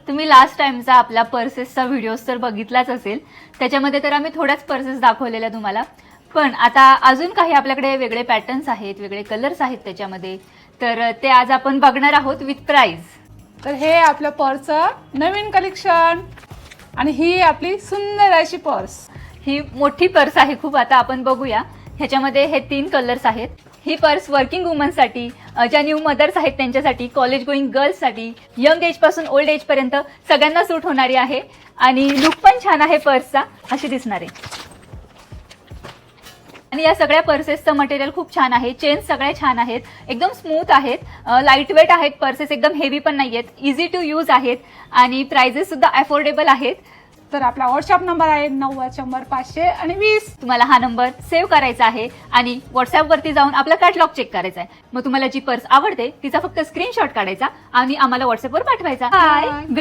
तुम्ही लास्ट टाइमचा आपला पर्सेसचा व्हिडिओ तर बघितलाच असेल, त्याच्यामध्ये तर आम्ही थोड्याच पर्सेस दाखवलेल्या तुम्हाला, पण आता अजून काही आपल्याकडे वेगळे पॅटर्न्स आहेत, वेगळे कलर्स आहेत त्याच्यामध्ये, तर ते आज आपण बघणार आहोत विथ प्राइस. तर हे आपलं पर्सचं नवीन कलेक्शन आणि ही आपली सुंदर अशी पर्स. ही मोठी पर्स आहे खूप. आता आपण बघूया, ह्याच्यामध्ये हे 3 कलर्स आहेत. ही पर्स वर्किंग वुमनसाठी, ज्या न्यू मदर्स आहेत त्यांच्यासाठी, कॉलेज गोईंग गर्ल्ससाठी, यंग एज पासून ओल्ड एज पर्यंत सगळ्यांना सूट होणारी आहे आणि लुक पण छान आहे पर्सचा, अशी दिसणार आहे. आणि या सगळ्या पर्सेसचं मटेरियल खूप छान आहे, चेन्स सगळ्या छान आहेत, एकदम स्मूथ आहेत, लाईट वेट आहेत पर्सेस, एकदम हेवी पण नाही आहेत, इझी टू यूज आहेत आणि प्राइजेस सुद्धा अफोर्डेबल आहेत. तर आपला व्हॉट्सअप नंबर आहे 90,100,520. तुम्हाला हा नंबर सेव्ह करायचा आहे आणि व्हॉट्सअपवरती जाऊन आपला कॅटलॉग चेक करायचा आहे. मग तुम्हाला जी पर्स आवडते तिचा फक्त स्क्रीनशॉट काढायचा आणि आम्हाला व्हॉट्सअपवर पाठवायचा. Bye.